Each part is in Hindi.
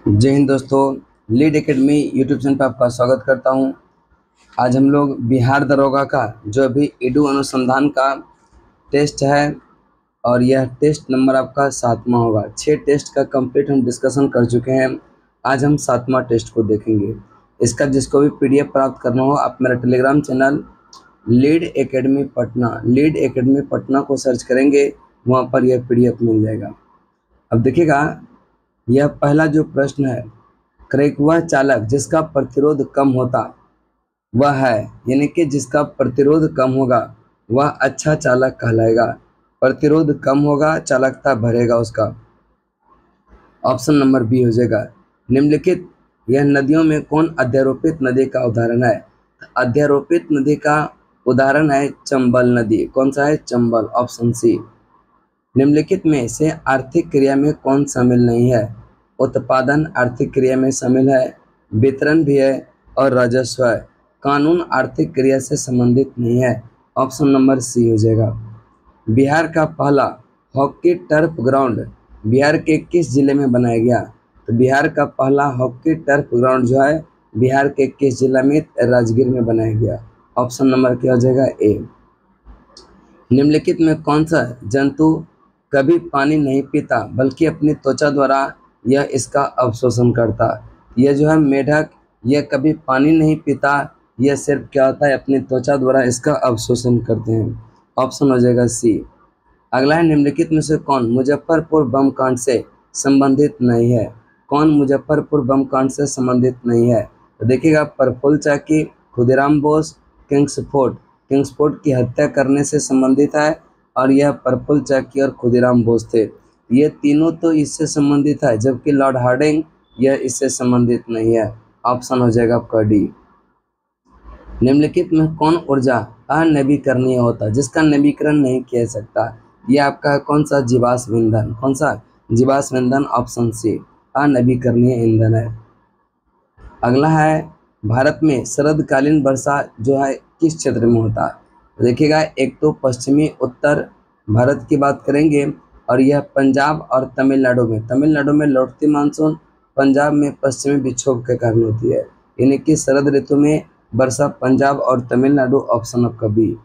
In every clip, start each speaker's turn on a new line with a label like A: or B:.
A: जय हिंद दोस्तों। लीड एकेडमी यूट्यूब चैनल पर आपका स्वागत करता हूं। आज हम लोग बिहार दरोगा का जो अभी ईडू अनुसंधान का टेस्ट है और यह टेस्ट नंबर आपका 7वां होगा। 6 टेस्ट का कंप्लीट हम डिस्कशन कर चुके हैं। आज हम 7वां टेस्ट को देखेंगे। इसका जिसको भी पीडीएफ प्राप्त करना हो आप मेरा Telegram channel lead academy Patna को सर्च करेंगे, वहाँ पर यह पीडीएफ मिल जाएगा। अब देखिएगा, यह पहला जो प्रश्न है, करेक्ट वह चालक जिसका प्रतिरोध कम होता वह है, यानी कि जिसका प्रतिरोध कम होगा वह अच्छा चालक कहलाएगा। प्रतिरोध कम होगा, चालकता बढ़ेगा उसका। ऑप्शन नंबर बी हो जाएगा। निम्नलिखित यह नदियों में कौन अध्यारोपित नदी का उदाहरण है? अध्यारोपित नदी का उदाहरण है चंबल नदी। कौन सा है? चंबल। Option C. निम्नलिखित में से आर्थिक क्रिया में कौन शामिल नहीं है? उत्पादन आर्थिक क्रिया में शामिल है, वितरण भी है और राजस्व है। कानून आर्थिक क्रिया से संबंधित नहीं है। ऑप्शन नंबर सी हो जाएगा। बिहार का पहला हॉकी टर्फ ग्राउंड बिहार के किस जिले में बनाया गया? तो बिहार का पहला हॉकी टर्फ ग्राउंड जो है बिहार के किस जिला में? राजगीर में बनाया गया। ऑप्शन नंबर क्या हो जाएगा? ए। निम्नलिखित में कौन सा जंतु कभी पानी नहीं पीता बल्कि अपनी त्वचा द्वारा यह इसका अवशोषण करता? यह जो है मेढक, यह कभी पानी नहीं पीता, यह सिर्फ क्या होता है अपनी त्वचा द्वारा इसका अवशोषण करते हैं। ऑप्शन हो जाएगा सी। अगला है, निम्नलिखित में से कौन मुजफ्फरपुर बम कांड से संबंधित नहीं है? कौन मुजफ्फरपुर बम कांड से संबंधित नहीं है? तो देखिएगा, प्रफुल्ल चाकी, खुदीराम बोस, किंग्सफोर्ड की हत्या करने से संबंधित है और यह प्रफुल्ल चाकी और खुदीराम बोस थे। ये तीनों तो इससे संबंधित है, जबकि लॉर्ड हार्डिंग यह इससे संबंधित नहीं है। ऑप्शन हो जाएगा आपका डी। निम्नलिखित में कौन ऊर्जा अनवीकरणीय होता है, जिसका नवीकरण नहीं किया जा सकता? यह आपका कौन सा? जीवाश्म ईंधन। कौन सा? जीवाश्म ईंधन। ऑप्शन सी, अनवीकरणीय ईंधन है। अगला है, भारत में शरदकालीन वर्षा जो है किस क्षेत्र में होता है? देखिएगा, एक तो पश्चिमी उत्तर भारत की बात करेंगे और यह पंजाब और तमिलनाडु में लौटती मानसून, पंजाब में पश्चिमी विक्षोभ के कारण होती है। यानी कि शरद ऋतु में वर्षा पंजाब और तमिलनाडु। ऑप्शन आपका बी।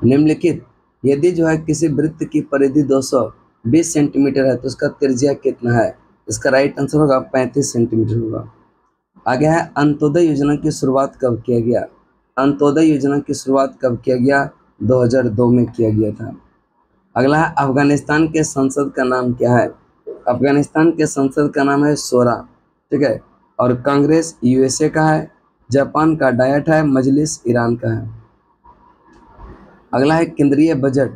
A: निम्नलिखित यदि जो है किसी वृत्त की परिधि 220 सेंटीमीटर है तो उसका त्रिज्या कितना है? इसका राइट आंसर होगा 35 सेंटीमीटर होगा। आगे है, अंत्योदय योजना की शुरुआत कब किया गया? अंत्योदय योजना की शुरुआत कब किया गया? 2002 में किया गया था। अगला है, अफगानिस्तान के संसद का नाम क्या है? अफगानिस्तान के संसद का नाम है शोरा। ठीक है। और कांग्रेस यूएसए का है, जापान का डायट है, मजलिस ईरान का है। अगला है, केंद्रीय बजट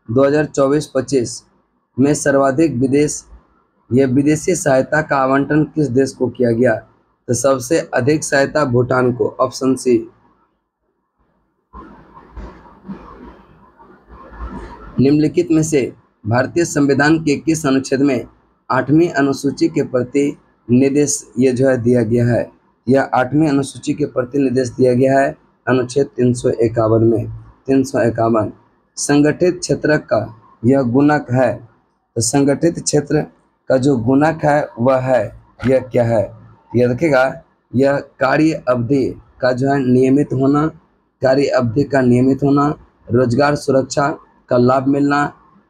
A: 2024-25 में सर्वाधिक विदेशी सहायता का आवंटन किस देश को किया गया? तो सबसे अधिक सहायता भूटान को। Option C. निम्नलिखित में से भारतीय संविधान के किस अनुच्छेद में 8वीं अनुसूची के प्रति निर्देश ये जो है दिया गया है? यह 8वीं अनुसूची के प्रति निर्देश दिया गया है अनुच्छेद 351 में। 351 संगठित क्षेत्र का यह गुणक है। तो संगठित क्षेत्र का जो गुणक है वह है, यह क्या है? यह देखिएगा, यह कार्य अवधि का जो है नियमित होना, कार्य अवधि का नियमित होना, रोजगार सुरक्षा का लाभ मिलना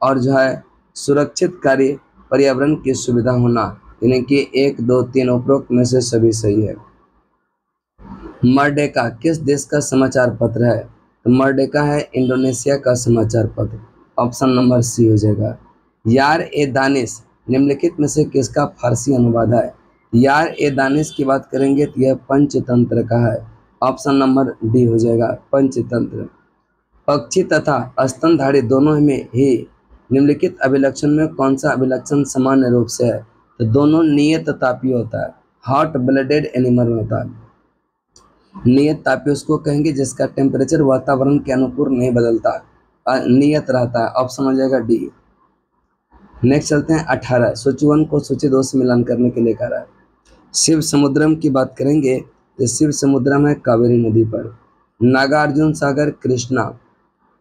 A: और जो है सुरक्षित कार्य पर्यावरण की सुविधा होना। यानी कि 1, 2, 3 उपरोक्त में से सभी सही है। मर्डेका किस देश का समाचार पत्र है? तो मर्डेका है इंडोनेशिया का समाचार पत्र। ऑप्शन नंबर सी हो जाएगा। यार ए दानिश निम्नलिखित में से किसका फारसी अनुवाद है? यार ए दानिश की बात करेंगे तो यह पंचतंत्र का है। ऑप्शन नंबर डी हो जाएगा, पंचतंत्र। पक्षी तथा स्तनधारी दोनों में ही निम्नलिखित अभिलक्षण में कौन सा अभिलक्षण सामान्य रूप से है? तो दोनों नियत तापीय होता है, हॉट ब्लडेड एनिमल होता है। नियत तापीय उसको कहेंगे जिसका टेम्परेचर वातावरण के अनुकूल नहीं बदलता, नियत रहता है। ऑप्शन हो जाएगा डी। नेक्स्ट चलते हैं 18, सूची 1 को सूची 2 से मिलान करने के लिए कह रहा है। शिव समुद्रम की बात करेंगे तो शिव समुद्रम है कावेरी नदी पर। नागार्जुन सागर कृष्णा,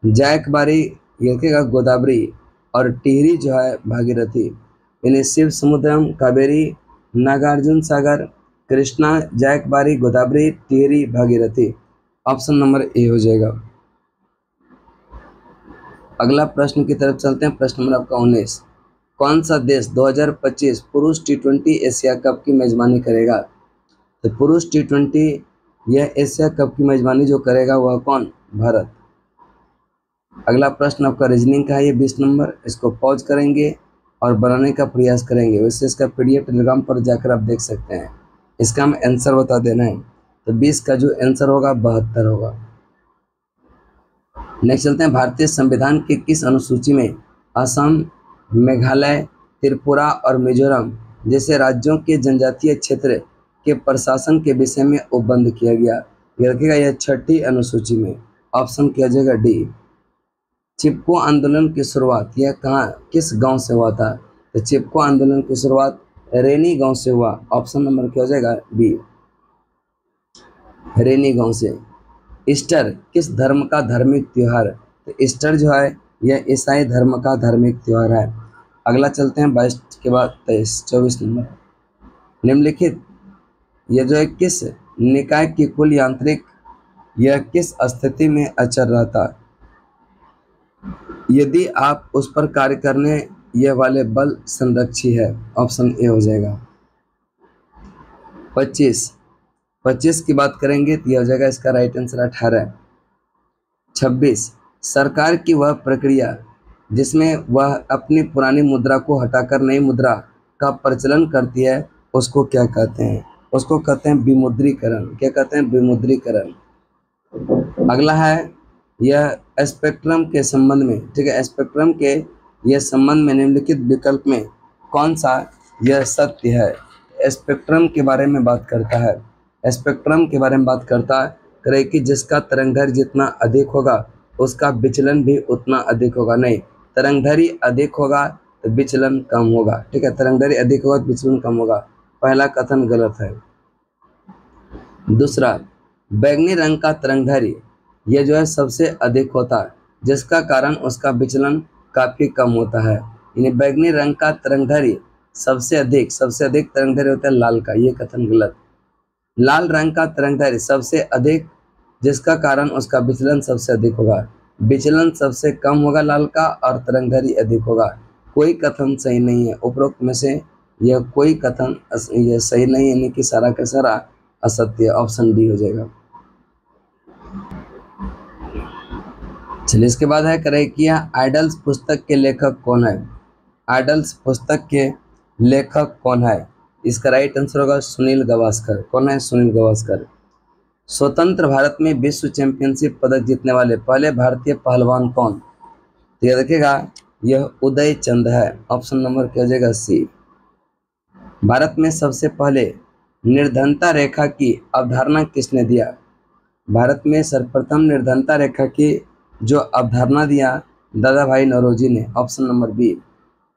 A: जैकबारी ये गोदावरी और टिहरी जो है भागीरथी। यानी Shiva Samudram, Kaveri, Nagarjuna Sagar, Krishna, Jayakwadi, Godavari, Tehri, Bhagirathi. Option number A हो जाएगा। अगला प्रश्न की तरफ चलते हैं। प्रश्न नंबर आपका 19, कौन सा देश 2025 पुरुष T20 एशिया कप की मेजबानी करेगा? तो पुरुष T20 यह एशिया कप की मेजबानी जो करेगा वह कौन? भारत। अगला प्रश्न आपका रीजनिंग का है, ये 20 नंबर। इसको पॉज करेंगे और बनाने का प्रयास करेंगे। वैसे इसका PDF टेलीग्राम पर जाकर आप देख सकते हैं। इसका हम आंसर बता देना है। तो 20 का जो आंसर होगा 72 होगा। नेक्स्ट चलते हैं। भारतीय संविधान के किस अनुसूची में असम, मेघालय, त्रिपुरा और मिजोरम जैसे राज्यों के जनजातीय क्षेत्र के प्रशासन के विषय में उपबंध किया गया? ये रखेगा यह 6ठी अनुसूची में। ऑप्शन किया जाएगा डी। चिपको आंदोलन की शुरुआत यह कहाँ, किस गांव से हुआ था? तो चिपको आंदोलन की शुरुआत रेनी गांव से हुआ। ऑप्शन नंबर क्या हो जाएगा? बी, रेनी गांव से। ईस्टर किस धर्म का धार्मिक त्योहार? तो ईस्टर जो है यह ईसाई धर्म का धार्मिक त्योहार है। अगला चलते हैं 22 के बाद 23, 24 नंबर। निम्नलिखित यह जो है किस निकाय की कुल यांत्रिक यह किस स्थिति में अचर रहता यदि आप उस पर कार्य करने यह वाले बल संरक्षी है? ऑप्शन ए हो जाएगा। 25 की बात करेंगे तो यह हो जाएगा इसका राइट आंसर 18। 26 सरकार की वह प्रक्रिया जिसमें वह अपनी पुरानी मुद्रा को हटाकर नई मुद्रा का प्रचलन करती है उसको क्या कहते हैं? उसको कहते हैं विमुद्रीकरण। क्या कहते हैं? विमुद्रीकरण। अगला है यह स्पेक्ट्रम के संबंध में, ठीक है, स्पेक्ट्रम के यह संबंध में निम्नलिखित विकल्प में कौन सा यह सत्य है? स्पेक्ट्रम के बारे में बात करता है। स्पेक्ट्रम के बारे में बात करता है कि जिसका तरंगदैर्घ्य जितना अधिक होगा उसका विचलन भी उतना अधिक होगा। नहीं, तरंगदैर्घ्य अधिक होगा तो विचलन कम होगा। ठीक है, तरंगदैर्घ्य अधिक होगा तो विचलन कम होगा। पहला कथन गलत है। दूसरा, बैंगनी रंग का तरंगदैर्घ्य यह जो है सबसे अधिक होता है जिसका कारण उसका विचलन काफी कम होता है। यानी बैंगनी रंग का तरंगदैर्घ्य सबसे अधिक तरंगदैर्घ्य होता है लाल का। ये कथन गलत। लाल रंग का तरंगदैर्घ्य सबसे अधिक जिसका कारण उसका विचलन सबसे अधिक होगा। विचलन सबसे कम होगा लाल का और तरंगदैर्घ्य अधिक होगा। कोई कथन सही नहीं है। उपरोक्त में से यह कोई कथन यह सही नहीं है, यानी कि सारा का सारा असत्य। ऑप्शन डी हो जाएगा। चलिए इसके बाद है करें कि आइडल्स पुस्तक के लेखक कौन है? आइडल्स पुस्तक के लेखक कौन है? इसका राइट आंसर होगा सुनील गावस्कर। कौन है? सुनील गावस्कर। स्वतंत्र भारत में विश्व चैंपियनशिप पदक जीतने वाले पहले भारतीय पहलवान कौन? तो यह देखिएगा यह उदय चंद है। ऑप्शन नंबर क्या हो जाएगा? सी। भारत में सबसे पहले निर्धनता रेखा की अवधारणा किसने दिया? भारत में सर्वप्रथम निर्धनता रेखा की जो अवधारणा दिया दादा भाई नौरोजी ने। Option number B.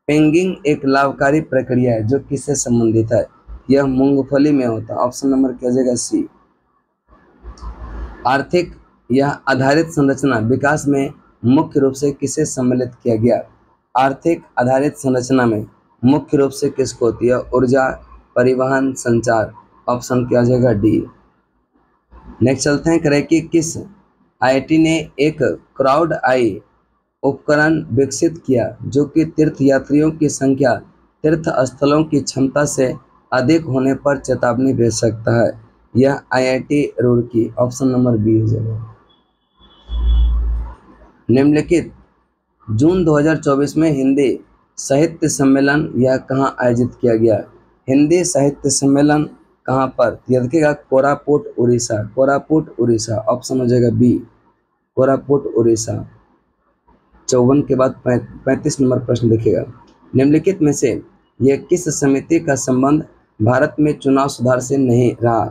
A: पेंगिंग एक लाभकारी प्रक्रिया है जो किससे संबंधित है? यह मूंगफली में होता है। ऑप्शन नंबर क्या हो जाएगा? सी। आर्थिक या आधारित संरचना विकास में मुख्य रूप से किसे सम्मिलित किया गया? आर्थिक आधारित संरचना में मुख्य रूप से किसको होती है? ऊर्जा, परिवहन, संचार। ऑप्शन क्या हो जाएगा? डी। नेक्स्ट चलते हैं करें कि किस IIT ने एक क्राउड आई उपकरण विकसित किया जो कि तीर्थयात्रियों की संख्या तीर्थ स्थलों की क्षमता से अधिक होने पर चेतावनी भेज सकता है? यह IIT Roorkee. Option number B हो जाएगा। निम्नलिखित जून 2024 में हिंदी साहित्य सम्मेलन यह कहाँ आयोजित किया गया? हिंदी साहित्य सम्मेलन कहाँ पर? याद रखिएगा कोरापुट उड़ीसा। कोरापुट उड़ीसा। ऑप्शन हो जाएगा बी, कोरापुट उड़ीसा। 54 के बाद 35 नंबर प्रश्न देखिएगा। निम्नलिखित में से यह किस समिति का संबंध भारत में चुनाव सुधार से नहीं रहा?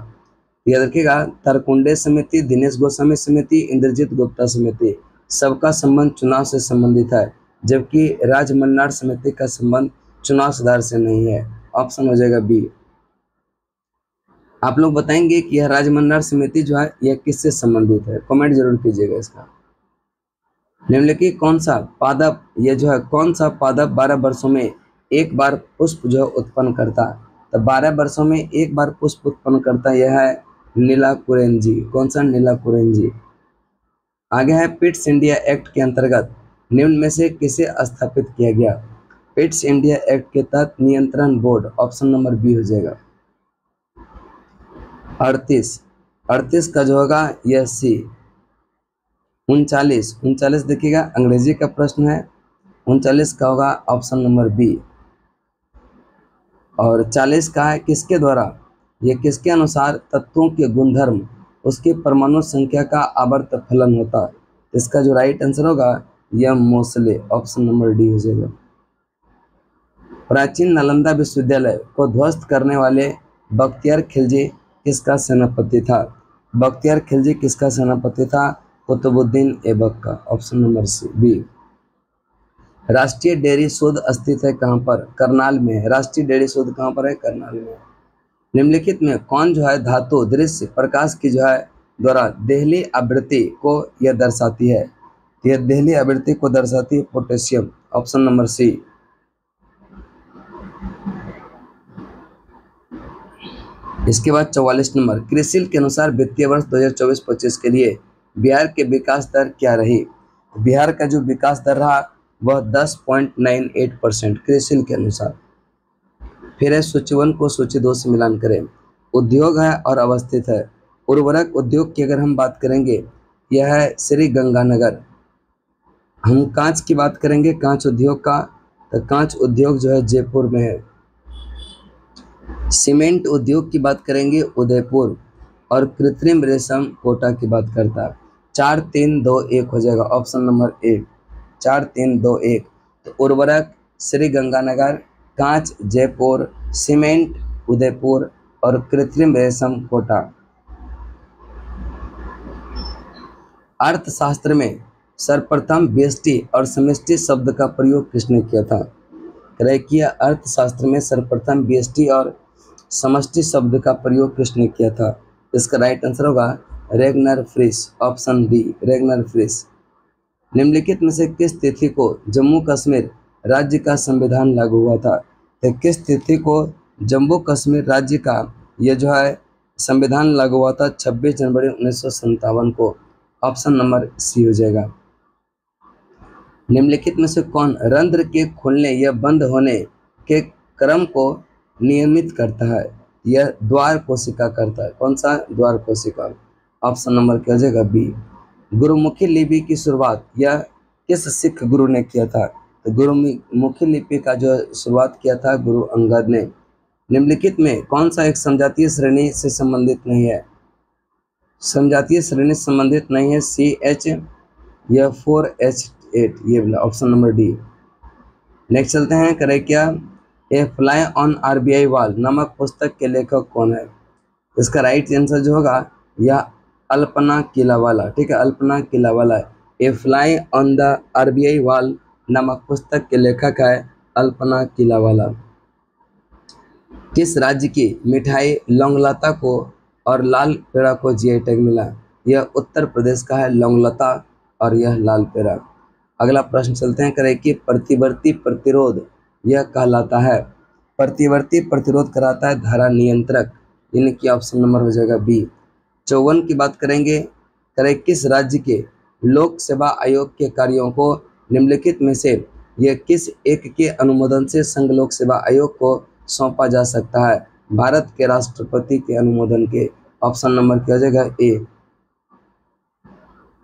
A: याद रखिएगा तरकुंडे समिति, दिनेश गोस्वामी समिति, इंद्रजीत गुप्ता समिति। सबका संबंध चुनाव से संबंधित है जबकि राजमन्नार समिति का संबंध चुनाव सुधार से नहीं है। ऑप्शन हो जाएगा बी। आप लोग बताएंगे कि यह राजमन्नार समिति जो है यह किससे संबंधित है? कमेंट जरूर कीजिएगा इसका। निम्नलिखित कौन सा पादप यह जो है कौन सा पादप 12 वर्षों में एक बार पुष्प जो है उत्पन्न करता, तो 12 वर्षों में एक बार पुष्प उत्पन्न करता, यह है नीलाकुरेंजी। कौन सा? नीलाकुरेंजी। आगे है पिट्स इंडिया एक्ट के अंतर्गत निम्न में से किसे स्थापित किया गया? पिट्स इंडिया एक्ट के तहत नियंत्रण बोर्ड, ऑप्शन नंबर बी हो जाएगा। 38 का जो होगा यह सी। 39 देखिएगा, अंग्रेजी का प्रश्न है। 39 का होगा ऑप्शन नंबर बी। और 40 का है किसके द्वारा? ये किसके अनुसार तत्वों के गुणधर्म उसकी परमाणु संख्या का आवर्त फलन होता है? इसका जो राइट आंसर होगा यह मोसले, ऑप्शन नंबर डी हो जाएगा। प्राचीन नालंदा विश्वविद्यालय को ध्वस्त करने वाले बख्तियार खिलजी किसका सेनापति था? बख्तियार खिलजी किसका सेनापति था? कुतुबुद्दीन ऐबक का, ऑप्शन नंबर सी बी। राष्ट्रीय डेयरी शोध स्थित है कहाँ पर? करनाल में है। राष्ट्रीय डेयरी शोध कहाँ पर है? करनाल में। निम्नलिखित में कौन जो है धातु दृश्य प्रकाश की जो है द्वारा देहली आवृत्ति को यह दर्शाती है? यह देहली आवृत्ति को दर्शाती है पोटेशियम, ऑप्शन नंबर सी। इसके बाद 44 नंबर, क्रिसिल के अनुसार वित्तीय वर्ष 2024-25 के लिए बिहार के विकास दर क्या रही? बिहार का जो विकास दर रहा वह 10.98% क्रिसिल के अनुसार। फिर है सूची 1 को सूची 2 से मिलान करें। उद्योग है और अवस्थित है। उर्वरक उद्योग की अगर हम बात करेंगे यह है श्री गंगानगर। हम कांच की बात करेंगे, कांच उद्योग का, तो कांच उद्योग जो है जयपुर में है। सीमेंट उद्योग की बात करेंगे उदयपुर, और कृत्रिम रेशम कोटा की बात करता है। 4 3 2 1 हो जाएगा, ऑप्शन नंबर ए। 4 3 2 1। तो उर्वरक श्री गंगानगर, कांच जयपुर, सीमेंट उदयपुर और कृत्रिम रेशम कोटा। अर्थशास्त्र में सर्वप्रथम व्यष्टि और समष्टि शब्द का प्रयोग किसने किया था? रेखीय अर्थशास्त्र में सर्वप्रथम व्यष्टि और समष्टि शब्द का प्रयोग किसने किया था? इसका राइट आंसर होगा रेगनर फ्रिश, ऑप्शन डी रेगनर फ्रिश। निम्नलिखित में से किस तिथि को जम्मू कश्मीर राज्य का संविधान लागू हुआ था? तो किस तिथि को जम्मू कश्मीर राज्य का यह जो है संविधान लागू हुआ था? 26 जनवरी 1957 को, ऑप्शन नंबर सी हो जाएगा। निम्नलिखित में से कौन रंध्र के खुलने या बंद होने के क्रम को नियमित करता है? यह द्वार कोशिका करता है। कौन सा? द्वार कोशिका, ऑप्शन नंबर क्या हो जाएगा बी। गुरुमुखी लिपि की शुरुआत यह किस सिख गुरु ने किया था? तो गुरुमुखी लिपि का जो शुरुआत किया था गुरु अंगद ने। निम्नलिखित में कौन सा एक समजातीय श्रेणी से संबंधित नहीं है? समजातीय श्रेणी से संबंधित नहीं है CH या 4H8, ये वाला, ऑप्शन नंबर डी। नेक्स्ट चलते हैं, करें क्या? ए फ्लाई ऑन RBI वॉल नामक पुस्तक के लेखक कौन है? इसका राइट आंसर जो होगा यह अल्पना किलावाला, ठीक है, Alpana Killawala. A fly on the RBI wall नामक पुस्तक के लेखक है अल्पना किलावाला। किस राज्य की मिठाई लौंगलता को और लाल पेड़ा को GI टैग मिला? यह उत्तर प्रदेश का है लौंगलता और यह लाल पेड़ा। अगला प्रश्न चलते हैं, करें कि प्रतिवर्ती प्रतिरोध यह कहलाता है? प्रतिवर्ती प्रतिरोध कराता है धारा नियंत्रक, यानी कि ऑप्शन नंबर हो जाएगा बी। 54 की बात करेंगे, करें किस राज्य के लोक सेवा आयोग के कार्यों को निम्नलिखित में से यह किस एक के अनुमोदन से संघ लोक सेवा आयोग को सौंपा जा सकता है? भारत के राष्ट्रपति के अनुमोदन के, ऑप्शन नंबर क्या हो जाएगा ए।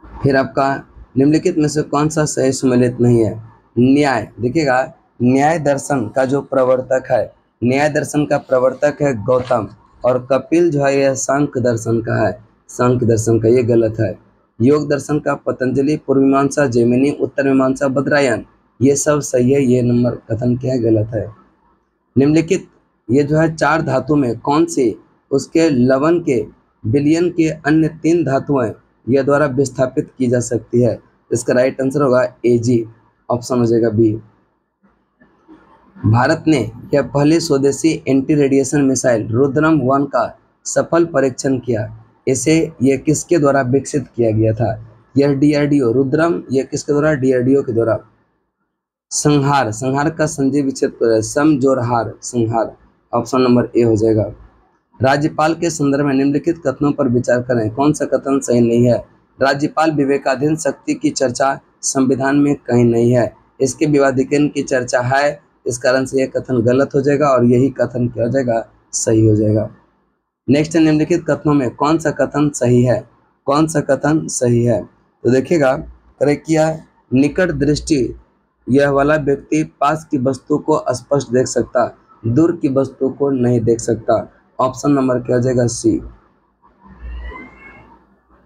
A: फिर आपका निम्नलिखित में से कौन सा सही सम्मिलित नहीं है? न्याय, देखिएगा, न्याय दर्शन का जो प्रवर्तक है, न्याय दर्शन का प्रवर्तक है गौतम, और कपिल जो है यह सांख्य दर्शन का है, सांख्य दर्शन का, ये गलत है। योग दर्शन का पतंजलि, पूर्व मीमांसा जैमिनी, उत्तर मीमांसा बद्रायन, ये सब सही है, ये नंबर कथन क्या है? गलत है। निम्नलिखित ये जो है 4 धातु में कौन सी उसके लवण के विलयन के अन्य 3 धातुएं यह द्वारा विस्थापित की जा सकती है? इसका राइट आंसर होगा AG, ऑप्शन हो जाएगा बी। भारत ने यह पहली स्वदेशी एंटी रेडिएशन मिसाइल रुद्रम 1 का सफल परीक्षण किया, इसे यह किसके द्वारा विकसित किया गया था? यह DRDO रुद्रम, यह किसके द्वारा? DRDO के द्वारा। संहार, संहार का संधि विच्छेद पर सम जोर हार, संहार। ऑप्शन नंबर ए हो जाएगा। राज्यपाल के संदर्भ में निम्नलिखित कथनों पर विचार करें, कौन सा कथन सही नहीं है। राज्यपाल विवेकाधीन शक्ति की चर्चा संविधान में कहीं नहीं है, इसके विवादिकरण की चर्चा है, इस कारण से यह कथन गलत हो जाएगा और यही कथन क्या हो जाएगा, सही हो जाएगा। नेक्स्ट, निम्नलिखित कथनों में कौन सा कथन सही है, कौन सा कथन सही है। तो देखिएगा, करेक्ट किया है, निकट दृष्टि यह वाला व्यक्ति पास की वस्तु को स्पष्ट देख सकता, दूर की वस्तु को नहीं देख सकता। ऑप्शन नंबर क्या हो जाएगा, सी।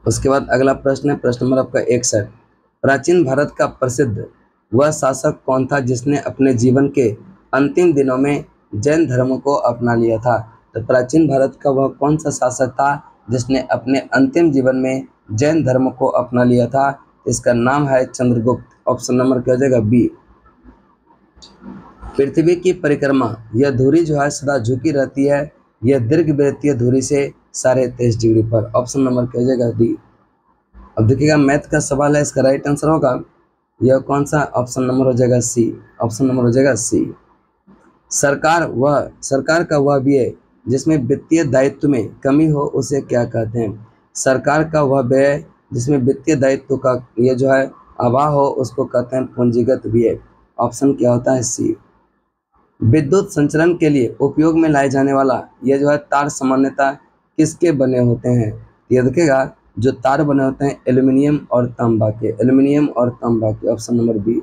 A: उसके बाद अगला प्रश्न है, प्रश्न नंबर आपका 61। प्राचीन भारत का प्रसिद्ध वह शासक कौन था जिसने अपने जीवन के अंतिम दिनों में जैन धर्म को अपना लिया था। तो प्राचीन भारत का वह कौन सा शासक था जिसने अपने अंतिम जीवन में जैन धर्म को अपना लिया था। इसका नाम है चंद्रगुप्त। ऑप्शन नंबर क्या हो जाएगा, बी। पृथ्वी की परिक्रमा यह धुरी जो है सदा झुकी रहती है, यह दीर्घवृत्तीय धुरी से 23.5 डिग्री पर। ऑप्शन नंबर क्या हो जाएगा, डी। अब देखिएगा, मैथ का सवाल है, इसका राइट आंसर होगा यह कौन सा, ऑप्शन नंबर हो जाएगा सी। ऑप्शन नंबर हो जाएगा सी। सरकार का वह व्यय जिसमें वित्तीय दायित्व में कमी हो उसे क्या कहते हैं। सरकार का वह व्यय जिसमें वित्तीय दायित्व का ये जो है अभाव हो उसको कहते हैं पूंजीगत व्यय। ऑप्शन क्या होता है, सी। विद्युत संचरण के लिए उपयोग में लाए जाने वाला यह जो है तार सामान्यतः किसके बने होते हैं। ये देखिएगा, जो तार बने होते हैं एल्यूमिनियम और तांबा के, एल्यूमिनियम और तांबा के। Option number B.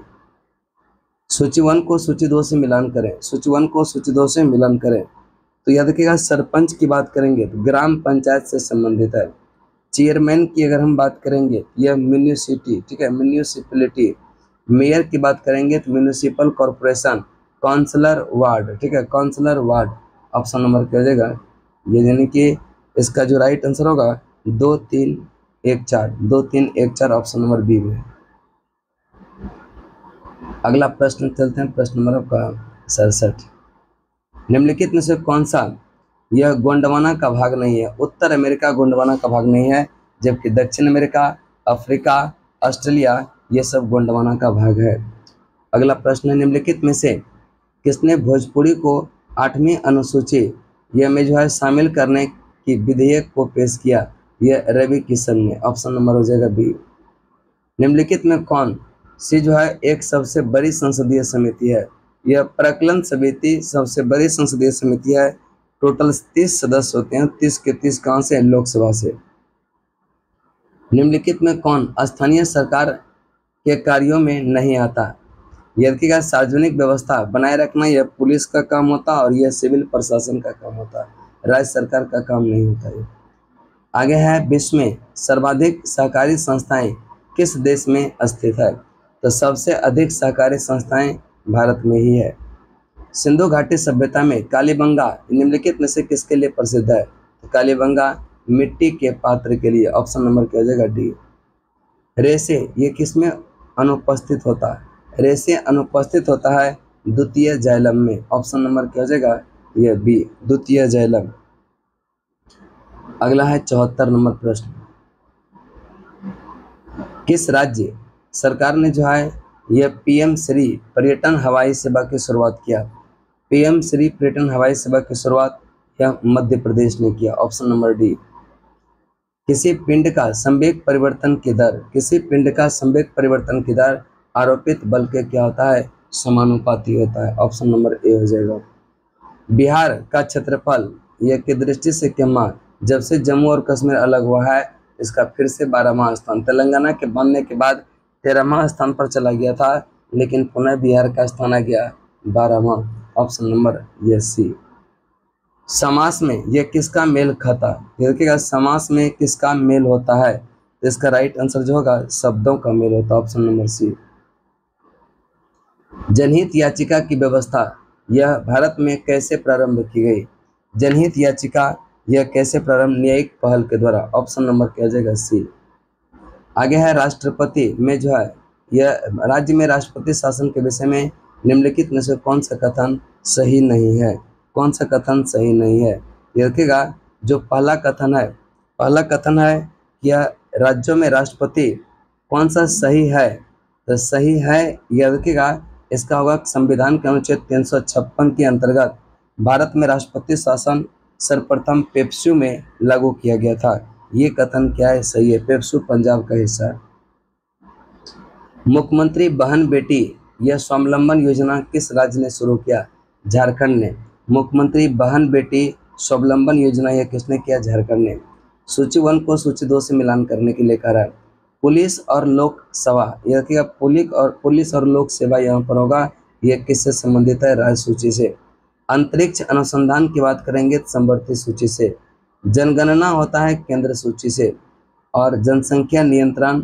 A: सूची 1 को सूची 2 से मिलान करें, सूची 1 को सूची 2 से मिलान करें। तो याद रखिएगा, सरपंच की बात करेंगे तो ग्राम पंचायत से संबंधित है। चेयरमैन की अगर हम बात करेंगे यह म्यूनिसिटी, ठीक है, म्यूनिसिपलिटी। मेयर की बात करेंगे तो म्यूनिसिपल कॉरपोरेशन। काउंसलर वार्ड, ठीक है, काउंसलर वार्ड। ऑप्शन नंबर क्या हो जाएगा, ये यानी कि इसका जो राइट आंसर होगा 2 3 1 4, 2 3 1 4 ऑप्शन नंबर बी में। अगला प्रश्न चलते हैं, प्रश्न नंबर आपका 67। निम्नलिखित में से कौन सा यह गोंडवाना का भाग नहीं है। उत्तर अमेरिका गोंडवाना का भाग नहीं है, जबकि दक्षिण अमेरिका, अफ्रीका, ऑस्ट्रेलिया ये सब गोंडवाना का भाग है। अगला प्रश्न है, निम्नलिखित में से किसने भोजपुरी को 8वीं अनुसूची यह में जो है शामिल करने की विधेयक को पेश किया। यह रवि किशन ने। ऑप्शन नंबर हो जाएगा बी। निम्नलिखित में कौन सी जो है एक सबसे बड़ी संसदीय समिति है। यह प्रकलन समिति सबसे बड़ी संसदीय समिति है। टोटल 30 सदस्य होते हैं, 30 के 30 कहाँ से, लोकसभा से। निम्नलिखित में कौन स्थानीय सरकार के कार्यों में नहीं आता। यदि का सार्वजनिक व्यवस्था बनाए रखना यह पुलिस का काम होता है और यह सिविल प्रशासन का काम होता है, राज्य सरकार का काम नहीं होता है। आगे है, विश्व में सर्वाधिक सहकारी संस्थाएं किस देश में स्थित है। तो सबसे अधिक सहकारी संस्थाएं भारत में ही है। सिंधु घाटी सभ्यता में कालीबंगा निम्नलिखित में से किसके लिए प्रसिद्ध है। तो कालीबंगा मिट्टी के पात्र के लिए। ऑप्शन नंबर क्या हो जाएगा, डी। रेसे ये किसमें अनुपस्थित होता है। रेसे अनुपस्थित होता है द्वितीय जाइलम में। ऑप्शन नंबर क्या हो जाएगा, यह बी, द्वितीय जाइलम। अगला है 74 नंबर प्रश्न। किस राज्य सरकार ने जो है यह पीएम श्री पर्यटन हवाई सेवा की शुरुआत किया। पीएम श्री पर्यटन हवाई सेवा की शुरुआत यह मध्य प्रदेश ने किया। Option number D. किसी पिंड का संवेग परिवर्तन की दर, किसी पिंड का संवेग परिवर्तन की दर आरोपित बल के क्या होता है, समानुपाती होता है। ऑप्शन नंबर ए हो जाएगा। बिहार का क्षेत्रफल यह की दृष्टि से क्या, जब से जम्मू और कश्मीर अलग हुआ है इसका फिर से 12वां स्थान, तेलंगाना के बनने के बाद 13वां स्थान पर चला गया था, लेकिन पुनः बिहार का स्थान आ गया 12वां। ऑप्शन नंबर ये सी। समास में यह किसका मेल खाता है। देखिएगा, समास में किसका मेल होता है, तो इसका राइट आंसर जो होगा शब्दों का मेल होता है। Option number C. जनहित याचिका की व्यवस्था यह भारत में कैसे प्रारंभ की गई। जनहित याचिका यह कैसे प्रारंभ, न्यायिक पहल के द्वारा। ऑप्शन नंबर क्या हो जाएगा, सी। आगे है, राष्ट्रपति में जो है यह राज्य में राष्ट्रपति शासन के विषय में निम्नलिखित में से कौन सा कथन सही नहीं है। कौन सा कथन सही नहीं है, ये देखिएगा, जो पहला कथन है कि यह राज्यों में राष्ट्रपति कौन सा सही है, तो सही है यह देखिएगा इसका होगा संविधान के अनुच्छेद 356 के अंतर्गत भारत में राष्ट्रपति शासन सर्वप्रथम पेप्सू में लागू किया गया था। ये कथन क्या है? सही है, पेप्सू पंजाब का हिस्सा है। मुख्यमंत्री बहन बेटी यह स्वावलंबन योजना किस राज्य ने शुरू किया? झारखंड ने। मुख्यमंत्री बहन बेटी स्वावलंबन योजना यह किसने किया? झारखंड ने। सूची 1 को सूची 2 से मिलान करने के लिए कह रहा है। पुलिस और लोक सेवा, यह क्या पुलिस और लोक सेवा यहाँ पर होगा, यह किससे संबंधित है? राज्य सूची से। अंतरिक्ष अनुसंधान की बात करेंगे तो संवर्ती सूची से। जनगणना होता है केंद्र सूची से। और जनसंख्या नियंत्रण,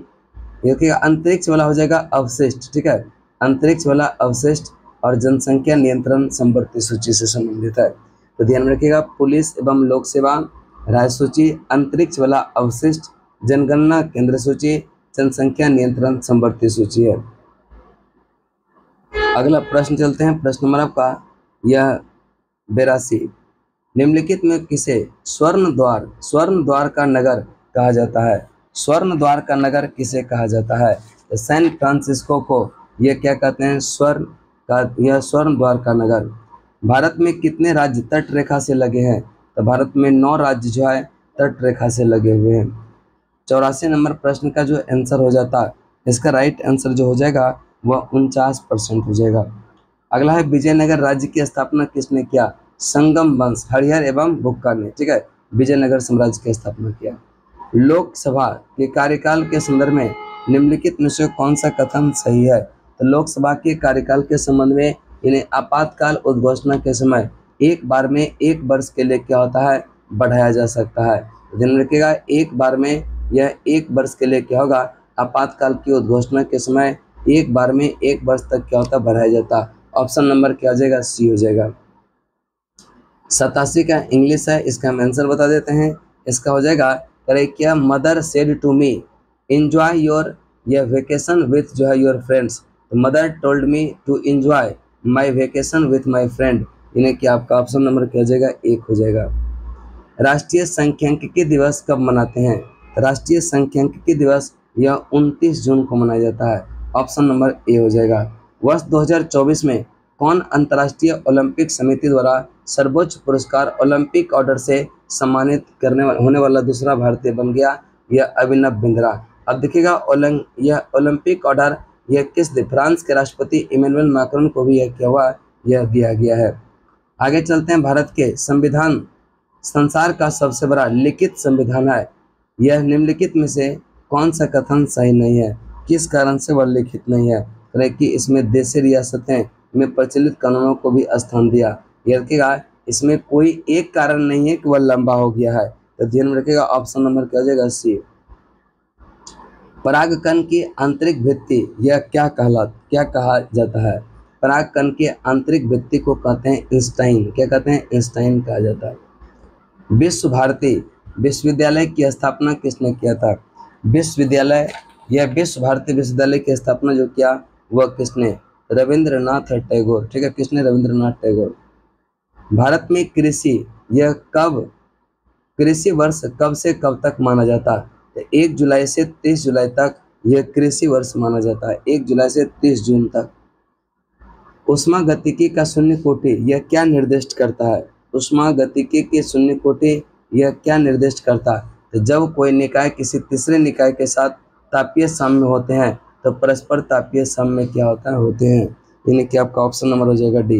A: यह क्या अंतरिक्ष वाला हो जाएगा अवशिष्ट, ठीक है, अंतरिक्ष वाला अवशिष्ट। और जनसंख्या नियंत्रण संवर्ती सूची से संबंधित है। तो ध्यान में रखिएगा, पुलिस एवं लोक सेवा राज्य सूची, अंतरिक्ष वाला अवशिष्ट, जनगणना केंद्र सूची, जनसंख्या नियंत्रण संवर्ती सूची है। अगला प्रश्न चलते हैं, प्रश्न नंबर आपका यह 82। निम्नलिखित में किसे स्वर्ण द्वार का नगर कहा जाता है? स्वर्ण द्वार का नगर किसे कहा जाता है? तो सैन फ्रांसिस्को को यह क्या कहते हैं? स्वर्ण द्वार का नगर। भारत में कितने राज्य तट रेखा से लगे हैं? तो भारत में 9 राज्य जो है तट रेखा से लगे हुए हैं। 84 नंबर प्रश्न का जो आंसर हो जाता है, इसका राइट आंसर जो हो जाएगा वह 49% हो जाएगा। अगला है विजयनगर राज्य की स्थापना किसने किया? संगम वंश हरिहर एवं बुक्का ने, ठीक है, विजयनगर साम्राज्य की स्थापना किया। लोकसभा के कार्यकाल के संदर्भ में निम्नलिखित में से कौन सा कथन सही है? तो लोकसभा के कार्यकाल के संबंध में इन्हें आपातकाल उद्घोषणा के समय एक बार में 1 वर्ष के लिए क्या होता है? बढ़ाया जा सकता है। ध्यान रखिएगा, एक बार में यह 1 वर्ष के लिए क्या होगा? आपातकाल की उद्घोषणा के समय एक बार में 1 वर्ष तक क्या होता? बढ़ाया जाता। ऑप्शन नंबर क्या हो जाएगा? सी हो जाएगा। 87 का इंग्लिश है, इसका हम आंसर बता देते हैं। इसका हो जाएगा, अरे क्या mother said to me enjoy your vacation with जो है your friends. Mother told me to enjoy my vacation with my friend. इन्हें क्या आपका ऑप्शन नंबर क्या हो जाएगा? 1 हो जाएगा। राष्ट्रीय सांख्यिकी दिवस कब मनाते हैं? राष्ट्रीय सांख्यिकी दिवस यह 29 जून को मनाया जाता है। ऑप्शन नंबर ए हो जाएगा। वर्ष 2024 में कौन अंतर्राष्ट्रीय ओलंपिक समिति द्वारा सर्वोच्च पुरस्कार ओलंपिक ऑर्डर से सम्मानित होने वाला दूसरा भारतीय बन गया? यह अभिनव बिंद्रा। अब देखिएगा, यह ओलंपिक ऑर्डर यह किस फ्रांस के राष्ट्रपति इमैनुअल मैक्रोन को भी यह क्या हुआ? यह दिया गया है। आगे चलते हैं, भारत के संविधान संसार का सबसे बड़ा लिखित संविधान है। यह निम्नलिखित में से कौन सा कथन सही नहीं है? किस कारण से वह लिखित नहीं है? कि इसमें देशी रियासतें में प्रचलित कानूनों को भी स्थान दिया। यह रखिएगा, इसमें कोई एक कारण नहीं है कि वह लंबा हो गया है। तो ध्यान में रखिएगा, ऑप्शन नंबर क्या हो जाएगा? सी। परागकण की आंतरिक भित्ति यह क्या कहा जाता है? परागकण की आंतरिक भित्ति को कहते हैं इंस्टाइन। क्या कहते हैं? इंस्टाइन कहा जाता है। विश्व भारती विश्वविद्यालय की स्थापना किसने किया था? विश्व भारती विश्वविद्यालय की स्थापना जो किया वह किसने? रविंद्रनाथ टैगोर, ठीक है, किसने? रविंद्रनाथ टैगोर। भारत में कृषि वर्ष कब से कब तक माना जाता है? तो 1 जुलाई से 30 जुलाई तक यह कृषि वर्ष माना जाता है, 1 जुलाई से 30 जून तक। ऊष्मागतिकी का शून्य कोटि यह क्या निर्दिष्ट करता है? ऊष्मागतिकी की शून्य कोटि यह क्या निर्दिष्ट करता है? तो जब कोई निकाय किसी तीसरे निकाय के साथ तापीय साम्य होते हैं तो परस्पर तापीय साम्य क्या होते हैं। यानी कि आपका ऑप्शन नंबर हो जाएगा डी।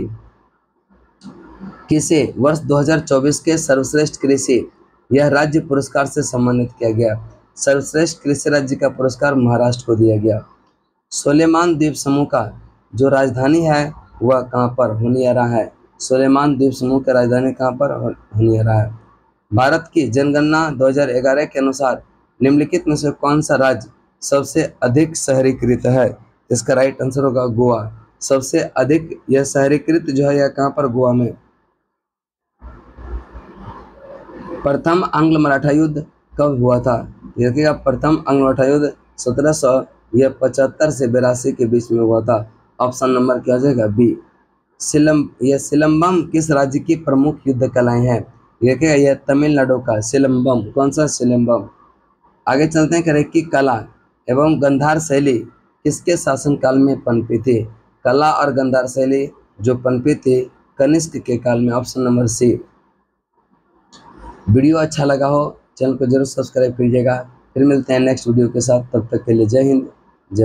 A: किसे वर्ष 2024 के सर्वश्रेष्ठ कृषि यह राज्य पुरस्कार से सम्मानित किया गया? सर्वश्रेष्ठ कृषि राज्य का पुरस्कार महाराष्ट्र को दिया गया। सोलेमान द्वीप समूह का जो राजधानी है वह कहाँ पर? होनियारा है। सोलेमान द्वीप समूह की राजधानी कहाँ पर? होनियारा है। भारत की जनगणना 2011 के अनुसार निम्नलिखित में से कौन सा राज्य सबसे अधिक शहरीकृत है? इसका राइट आंसर होगा गोवा। सबसे अधिक यह शहरीकृत जो है यह कहाँ पर? गोवा में। प्रथम आंग्ल मराठा युद्ध कब हुआ था? देखिएगा, प्रथम आंग्ल मराठा युद्ध 1775 से 82 के बीच में हुआ था। ऑप्शन नंबर क्या हो जाएगा? बी। सिलंबम किस राज्य की प्रमुख युद्ध कलाएं हैं? देखिएगा, यह तमिलनाडु का सिलंबम। कौन सा? सिलंबम। आगे चलते हैं, करें कि कला एवं गंधार शैली किसके शासनकाल में पनपी थी? कला और गंधार शैली जो पनपी थी कनिष्क के काल में। ऑप्शन नंबर सी। वीडियो अच्छा लगा हो चैनल को जरूर सब्सक्राइब कीजिएगा। फिर मिलते हैं नेक्स्ट वीडियो के साथ, तब तक के लिए जय हिंद।